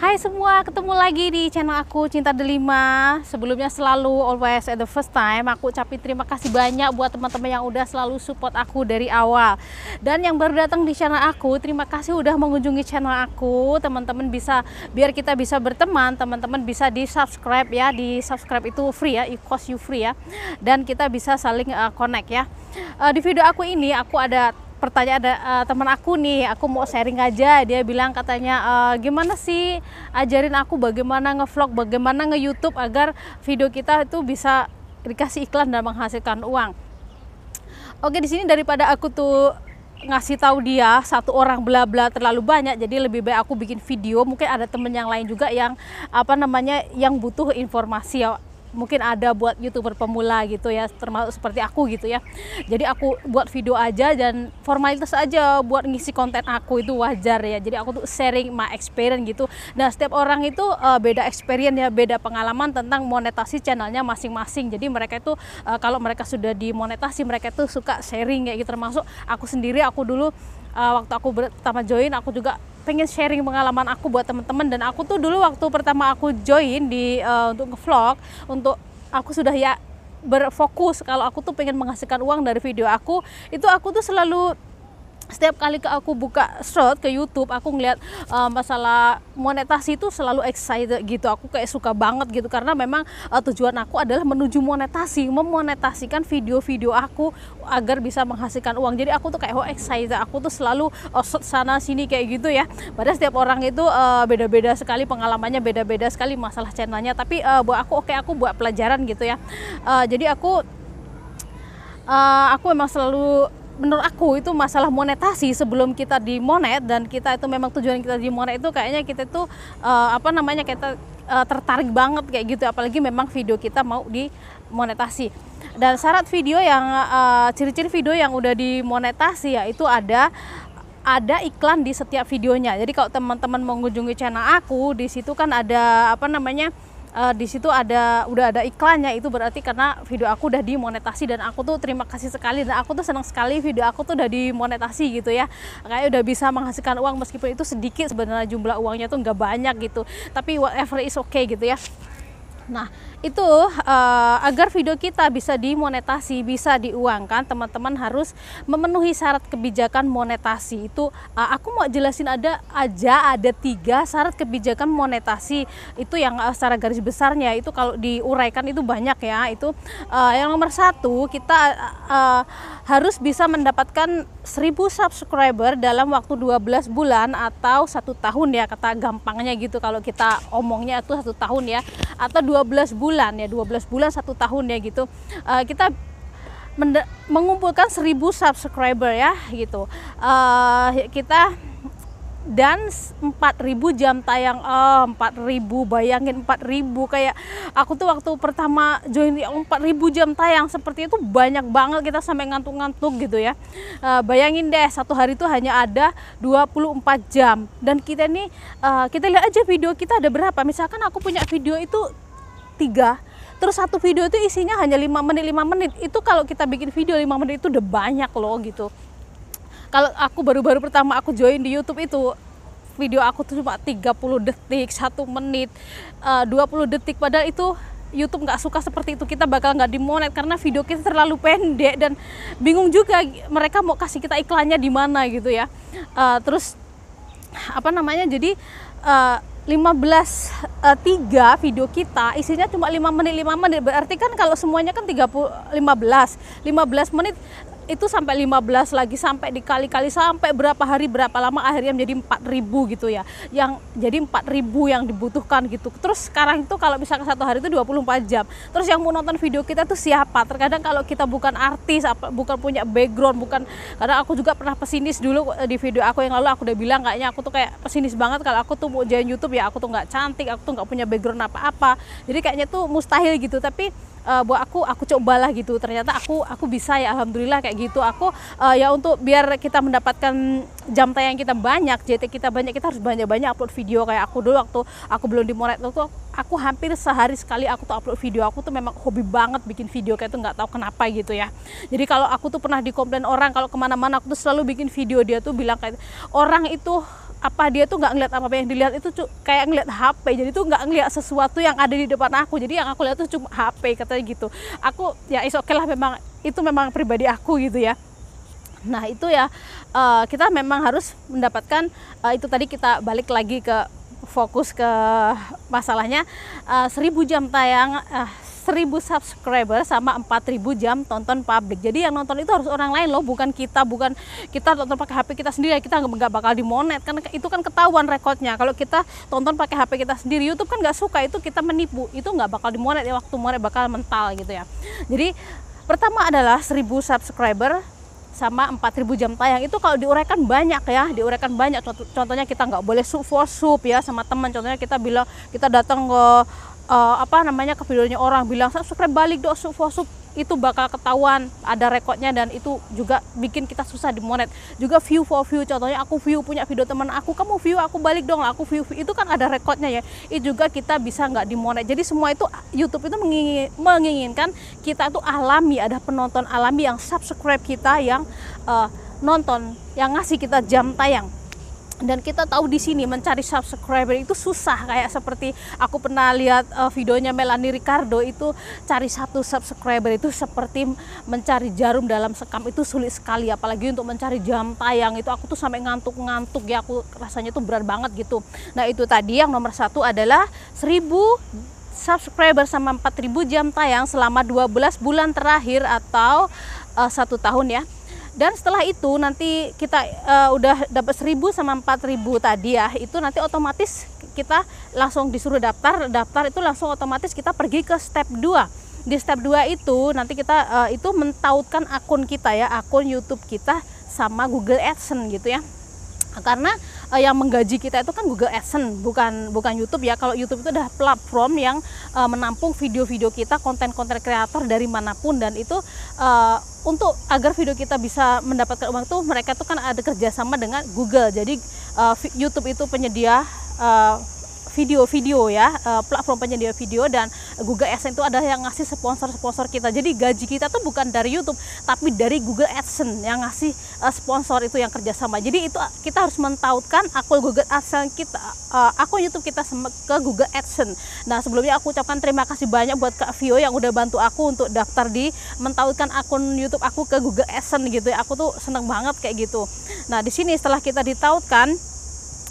Hai semua, ketemu lagi di channel aku Cinta Delima. Sebelumnya selalu always at the first time aku ucapin terima kasih banyak buat teman-teman yang udah selalu support aku dari awal. Dan yang baru datang di channel aku, terima kasih udah mengunjungi channel aku. Teman-teman bisa, biar kita bisa berteman, teman-teman bisa di subscribe ya. Di subscribe itu free ya, it cost you free ya. Dan kita bisa saling connect ya. Di video aku ini aku ada pertanyaan, ada teman aku nih, aku mau sharing aja. Dia bilang katanya gimana sih ajarin aku bagaimana ngevlog, bagaimana nge-YouTube agar video kita itu bisa dikasih iklan dan menghasilkan uang. Oke, di sini daripada aku tuh ngasih tahu dia satu orang bla bla terlalu banyak, jadi lebih baik aku bikin video. Mungkin ada temen yang lain juga yang yang butuh informasi ya. Mungkin ada buat YouTuber pemula gitu ya, termasuk seperti aku gitu ya. Jadi aku buat video aja dan formalitas aja buat ngisi konten aku, itu wajar ya. Jadi aku tuh sharing my experience gitu. Nah, setiap orang itu beda experience ya, beda pengalaman tentang monetasi channelnya masing-masing. Jadi mereka itu kalau mereka sudah dimonetasi, mereka itu suka sharing kayak gitu. Termasuk aku sendiri, aku dulu waktu aku pertama join, aku juga pengen sharing pengalaman aku buat teman-teman. Dan aku tuh dulu waktu pertama aku join di untuk nge-vlog, untuk aku sudah ya berfokus kalau aku tuh pengen menghasilkan uang dari video aku. Itu aku tuh selalu setiap kali aku buka short ke YouTube, aku ngeliat masalah monetasi itu selalu excited gitu. Aku kayak suka banget gitu, karena memang tujuan aku adalah menuju monetasi, memonetasikan video-video aku agar bisa menghasilkan uang. Jadi aku tuh kayak excited, aku tuh selalu short sana sini kayak gitu ya. Padahal setiap orang itu beda-beda sekali pengalamannya, beda-beda sekali masalah channelnya. Tapi buat aku aku buat pelajaran gitu ya. Jadi aku memang selalu, menurut aku itu masalah monetasi sebelum kita dimonet, dan kita itu memang tujuan kita dimonet itu kayaknya kita itu kita tertarik banget kayak gitu, apalagi memang video kita mau dimonetasi. Dan syarat video yang ciri-ciri video yang udah dimonetasi ya, itu ada iklan di setiap videonya. Jadi kalau teman-teman mengunjungi channel aku, di situ kan ada di situ udah ada iklannya. Itu berarti karena video aku udah dimonetasi, dan aku tuh terima kasih sekali, dan aku tuh senang sekali video aku tuh udah dimonetasi gitu ya. Kayak udah bisa menghasilkan uang, meskipun itu sedikit sebenarnya, jumlah uangnya tuh nggak banyak gitu, tapi whatever is okay gitu ya. Nah, itu agar video kita bisa dimonetasi, bisa diuangkan, teman-teman harus memenuhi syarat kebijakan monetasi. Itu aku mau jelasin ada 3 syarat kebijakan monetasi. Itu yang secara garis besarnya itu kalau diuraikan itu banyak ya. Itu yang nomor 1, kita harus bisa mendapatkan 1000 subscriber dalam waktu 12 bulan atau 1 tahun ya, kata gampangnya gitu. Kalau kita omongnya itu 1 tahun ya, atau 12 bulan ya, 12 bulan 1 tahun ya gitu. Kita mengumpulkan 1000 subscriber ya gitu. Kita dan 4000 jam tayang. 4000, bayangin 4000. Kayak aku tuh waktu pertama join 4000 jam tayang seperti itu banyak banget, kita sampai ngantuk-ngantuk gitu ya. Bayangin deh, satu hari itu hanya ada 24 jam, dan kita nih kita lihat aja video kita ada berapa. Misalkan aku punya video itu 3, terus satu video itu isinya hanya 5 menit. Itu kalau kita bikin video 5 menit itu udah banyak loh gitu. Kalau aku baru-baru pertama aku join di YouTube itu, video aku tuh cuma 30 detik, 1 menit, 20 detik. Padahal itu YouTube nggak suka seperti itu, kita bakal nggak dimonet karena video kita terlalu pendek, dan bingung juga mereka mau kasih kita iklannya di mana gitu ya. Terus jadi 3 video kita isinya cuma 5 menit. Berarti kan kalau semuanya kan 15 menit, itu sampai 15 lagi, sampai dikali-kali, sampai berapa hari berapa lama, akhirnya menjadi 4000 gitu ya. Yang jadi 4000 yang dibutuhkan gitu. Terus sekarang itu kalau misalkan satu hari itu 24 jam. Terus yang mau nonton video kita tuh siapa? Terkadang kalau kita bukan artis, bukan punya background, karena aku juga pernah pesimis dulu di video aku yang lalu. Aku udah bilang kayaknya aku tuh kayak pesimis banget kalau aku tuh mau join YouTube ya, aku tuh nggak cantik, aku tuh nggak punya background apa-apa. Jadi kayaknya tuh mustahil gitu. Tapi buat aku cobalah gitu. Ternyata aku bisa ya, alhamdulillah kayak gitu. Aku ya untuk biar kita mendapatkan jam tayang kita banyak, JT kita banyak, kita harus banyak-banyak upload video. Kayak aku dulu waktu aku belum dimonet tuh, aku hampir sehari sekali aku tuh upload video. Aku tuh memang hobi banget bikin video, kayak tuh nggak tahu kenapa gitu ya. Jadi kalau aku tuh pernah dikomplain orang kalau kemana-mana aku tuh selalu bikin video, dia tuh bilang kayak orang itu apa dia tuh nggak ngeliat apa yang dilihat itu kayak ngeliat HP, jadi tuh nggak ngeliat sesuatu yang ada di depan aku, jadi yang aku lihat tuh cuma HP katanya gitu. Aku ya is oke lah, memang itu memang pribadi aku gitu ya. Nah itu ya kita memang harus mendapatkan itu tadi, kita balik lagi ke fokus ke masalahnya 1000 jam tayang, 1000 subscriber sama 4000 jam tonton publik. Jadi yang nonton itu harus orang lain loh, bukan kita tonton pakai HP kita sendiri, kita nggak bakal dimonet kan, itu kan ketahuan rekodnya. Kalau kita tonton pakai HP kita sendiri, YouTube kan nggak suka, itu kita menipu, itu nggak bakal dimonet ya, waktu monet bakal mental gitu ya. Jadi pertama adalah 1000 subscriber sama 4000 jam tayang. Itu kalau diuraikan banyak ya, diuraikan banyak. Contohnya kita nggak boleh sub for sub ya sama teman. Contohnya kita bilang, kita datang ke ke videonya orang, bilang subscribe balik dong, sub for sub, itu bakal ketahuan, ada rekodnya, dan itu juga bikin kita susah dimonet. Juga view for view, contohnya aku view punya video teman aku, kamu view, aku balik dong, aku view, itu kan ada rekodnya ya, itu juga kita bisa nggak dimonet. Jadi semua itu YouTube itu menginginkan kita tuh alami, ada penonton alami yang subscribe kita, yang nonton, yang ngasih kita jam tayang. Dan kita tahu di sini mencari subscriber itu susah, kayak seperti aku pernah lihat videonya Melanie Ricardo, itu cari 1 subscriber itu seperti mencari jarum dalam sekam, itu sulit sekali, apalagi untuk mencari jam tayang itu aku tuh sampai ngantuk-ngantuk ya, aku rasanya tuh berat banget gitu. Nah itu tadi yang nomor 1 adalah 1000 subscriber sama 4000 jam tayang selama 12 bulan terakhir atau 1 tahun ya. Dan setelah itu nanti kita udah dapat 1000 sama 4000 tadi ya, itu nanti otomatis kita langsung disuruh daftar itu langsung otomatis kita pergi ke step 2. Di step 2 itu nanti kita itu mentautkan akun kita ya, akun YouTube kita sama Google AdSense gitu ya. Karena yang menggaji kita itu kan Google AdSense, bukan YouTube ya. Kalau YouTube itu adalah platform yang menampung video-video kita, konten-konten kreator dari manapun, dan itu untuk agar video kita bisa mendapatkan uang tuh mereka tuh kan ada kerjasama dengan Google. Jadi YouTube itu penyedia video-video ya, platform penyedia video, dan Google AdSense itu adalah yang ngasih sponsor kita. Jadi gaji kita tuh bukan dari YouTube, tapi dari Google AdSense yang ngasih sponsor itu yang kerjasama. Jadi itu kita harus mentautkan akun Google AdSense kita, akun YouTube kita ke Google AdSense. Nah sebelumnya aku ucapkan terima kasih banyak buat Kak Vio yang udah bantu aku untuk daftar di mentautkan akun YouTube aku ke Google AdSense gitu ya. Aku tuh seneng banget kayak gitu. Nah di sini setelah kita ditautkan,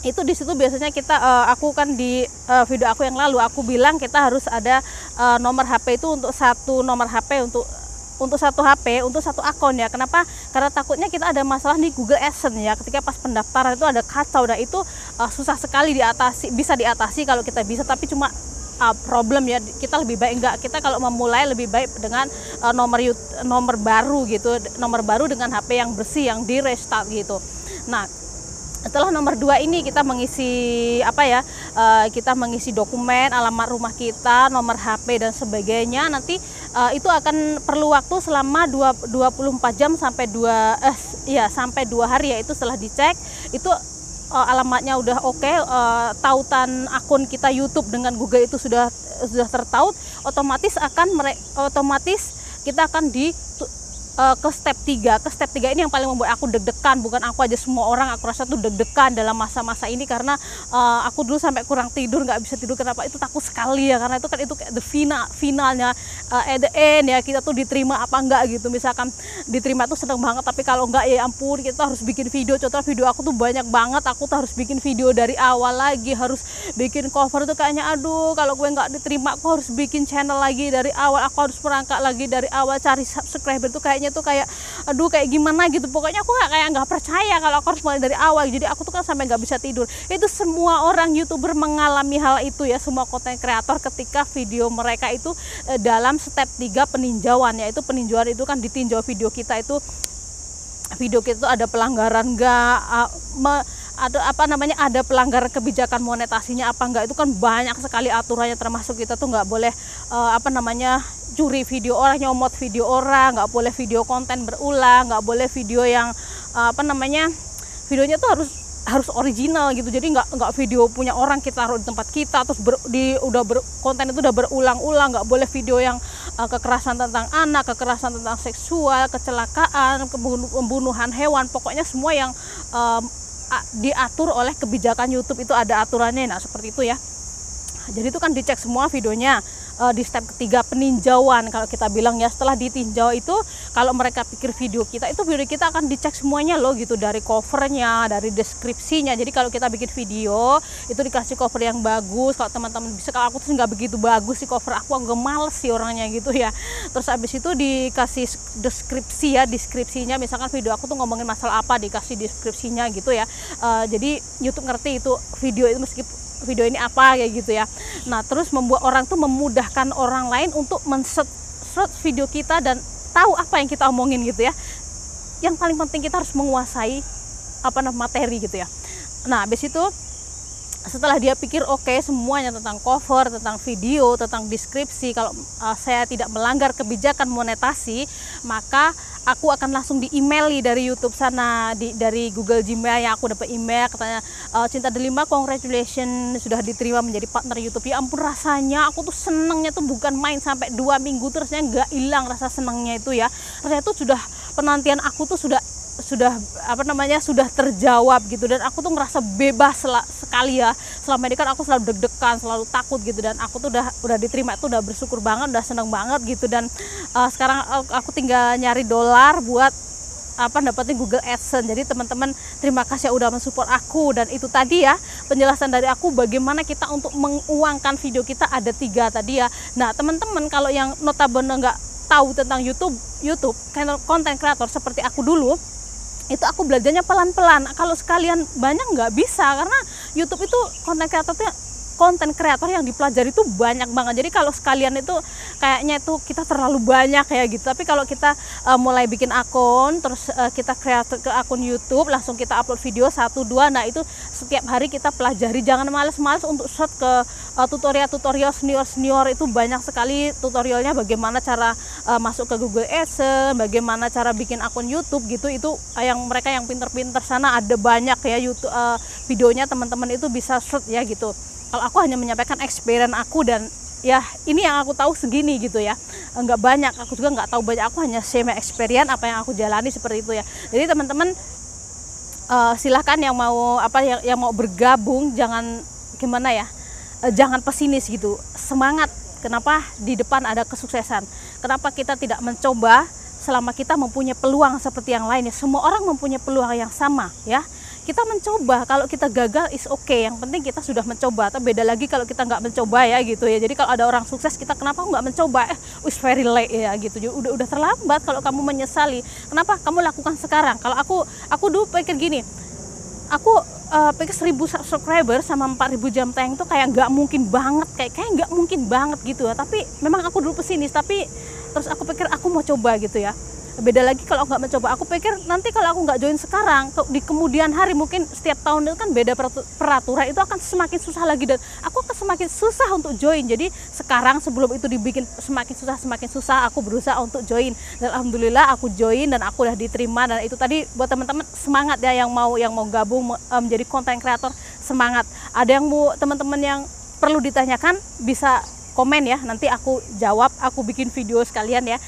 itu di situ biasanya kita aku kan di video aku yang lalu aku bilang kita harus ada nomor HP itu untuk satu nomor HP, untuk satu HP, untuk satu akun ya. Kenapa? Karena takutnya kita ada masalah di Google AdSense ya, ketika pas pendaftaran itu ada kacau, dan itu susah sekali diatasi. Bisa diatasi kalau kita bisa, tapi cuma problem ya, kita lebih baik enggak, kita kalau memulai lebih baik dengan nomor baru gitu, nomor baru dengan HP yang bersih, yang di restart gitu. Nah setelah nomor 2 ini kita mengisi kita mengisi dokumen, alamat rumah kita, nomor HP dan sebagainya. Nanti itu akan perlu waktu selama 24 jam sampai 2 hari ya. Itu setelah dicek itu alamatnya udah oke, tautan akun kita YouTube dengan Google itu sudah tertaut, otomatis kita akan ke step 3. Ke step 3 ini yang paling membuat aku deg-degan, bukan aku aja, semua orang aku rasa tuh deg-degan dalam masa-masa ini, karena aku dulu sampai kurang tidur, nggak bisa tidur. Kenapa? Itu takut sekali ya, karena itu kan itu kayak finalnya at the end ya, kita tuh diterima apa enggak gitu. Misalkan diterima tuh seneng banget, tapi kalau enggak ya ampun, kita harus bikin video. Contoh video aku tuh banyak banget, aku tuh harus bikin video dari awal lagi, harus bikin cover tuh kayaknya aduh, kalau gue nggak diterima aku harus bikin channel lagi dari awal, aku harus merangkak lagi dari awal, cari subscriber tuh kayaknya tuh kayak aduh kayak gimana gitu. Pokoknya aku nggak percaya kalau aku harus mulai dari awal. Jadi aku tuh kan sampai nggak bisa tidur. Itu semua orang YouTuber mengalami hal itu ya, semua konten kreator ketika video mereka itu dalam step 3 peninjauan, yaitu peninjauan itu kan ditinjau video kita itu ada pelanggaran nggak, ada pelanggaran kebijakan monetasinya apa enggak. Itu kan banyak sekali aturannya, termasuk kita tuh nggak boleh curi video orang, nyomot video orang, nggak boleh video konten berulang, nggak boleh video yang videonya tuh harus original gitu. Jadi nggak video punya orang kita taruh di tempat kita terus konten itu udah berulang-ulang. Nggak boleh video yang kekerasan tentang anak, kekerasan tentang seksual, kecelakaan, pembunuhan hewan, pokoknya semua yang diatur oleh kebijakan YouTube, itu ada aturannya. Nah seperti itu ya. Jadi itu kan dicek semua videonya. Di step ketiga peninjauan, kalau kita bilang ya, setelah ditinjau itu kalau mereka pikir video kita akan dicek semuanya loh gitu, dari covernya, dari deskripsinya. Jadi kalau kita bikin video itu dikasih cover yang bagus. Kalau teman-teman bisa, kalau aku tuh nggak begitu bagus sih cover aku agak males sih orangnya gitu ya. Terus habis itu dikasih deskripsi ya, deskripsinya misalkan video aku tuh ngomongin masalah apa, dikasih deskripsinya gitu ya. Jadi YouTube ngerti itu video itu meskipun video ini apa kayak gitu ya. Nah terus membuat orang tuh memudahkan orang lain untuk men-search video kita dan tahu apa yang kita omongin gitu ya. Yang paling penting kita harus menguasai materi gitu ya. Nah habis itu setelah dia pikir oke, semuanya tentang cover, tentang video, tentang deskripsi, kalau saya tidak melanggar kebijakan monetasi, maka aku akan langsung di emaili dari YouTube sana, dari Google Gmail yang aku dapat email katanya, Cinta Delima, congratulations sudah diterima menjadi partner YouTube. Ya ampun, rasanya aku tuh senengnya tuh bukan main, sampai 2 minggu terusnya nggak hilang rasa senengnya itu ya. Rasanya tuh sudah penantian aku tuh sudah terjawab gitu, dan aku tuh ngerasa bebas sekali ya. Selama ini kan aku selalu deg-degan, selalu takut gitu, dan aku tuh udah diterima, itu udah bersyukur banget, udah seneng banget gitu. Dan sekarang aku tinggal nyari dolar buat dapetin Google AdSense. Jadi teman-teman terima kasih ya udah mensupport aku. Dan itu tadi ya penjelasan dari aku bagaimana kita untuk menguangkan video kita, ada 3 tadi ya. Nah teman-teman kalau yang notabene nggak tahu tentang YouTube konten kreator seperti aku dulu, itu aku belajarnya pelan-pelan. Kalau sekalian banyak nggak bisa, karena YouTube itu konten kreator yang dipelajari itu banyak banget. Jadi kalau sekalian itu kayaknya itu kita terlalu banyak ya gitu. Tapi kalau kita mulai bikin akun, terus kita kreator ke akun YouTube, langsung kita upload video 1-2, nah itu setiap hari kita pelajari. Jangan males-males untuk search ke tutorial senior itu banyak sekali tutorialnya, bagaimana cara masuk ke Google AdSense, bagaimana cara bikin akun YouTube gitu. Itu yang mereka yang pinter-pinter sana ada banyak ya YouTube videonya, teman-teman itu bisa search ya gitu. Kalau aku hanya menyampaikan experience aku, dan ya ini yang aku tahu segini gitu ya, nggak banyak, aku juga nggak tahu banyak, aku hanya share my experience apa yang aku jalani seperti itu ya. Jadi teman-teman silahkan yang mau yang mau bergabung, jangan jangan pesimis gitu, semangat. Kenapa di depan ada kesuksesan? Kenapa kita tidak mencoba selama kita mempunyai peluang seperti yang lainnya? Semua orang mempunyai peluang yang sama ya. Kita mencoba, kalau kita gagal is okay, yang penting kita sudah mencoba. Tapi beda lagi kalau kita nggak mencoba ya gitu ya. Jadi kalau ada orang sukses, kita kenapa nggak mencoba? It's very late ya gitu. Udah terlambat kalau kamu menyesali. Kenapa kamu lakukan sekarang? Kalau aku dulu pikir gini, aku pikir 1000 subscriber sama 4000 jam tayang itu kayak nggak mungkin banget, kayak nggak mungkin banget gitu ya. Tapi memang aku dulu pesimis, tapi terus aku pikir aku mau coba gitu ya. Beda lagi kalau aku nggak mencoba. Aku pikir nanti kalau aku nggak join sekarang, di kemudian hari, mungkin setiap tahun itu kan beda peraturan, itu akan semakin susah lagi, dan aku akan semakin susah untuk join. Jadi sekarang sebelum itu dibikin semakin susah, aku berusaha untuk join, dan alhamdulillah aku join dan aku udah diterima. Dan itu tadi buat teman-teman semangat ya, yang mau gabung menjadi konten kreator, semangat. Ada yang mau teman-teman yang perlu ditanyakan bisa komen ya, nanti aku jawab, aku bikin video sekalian ya.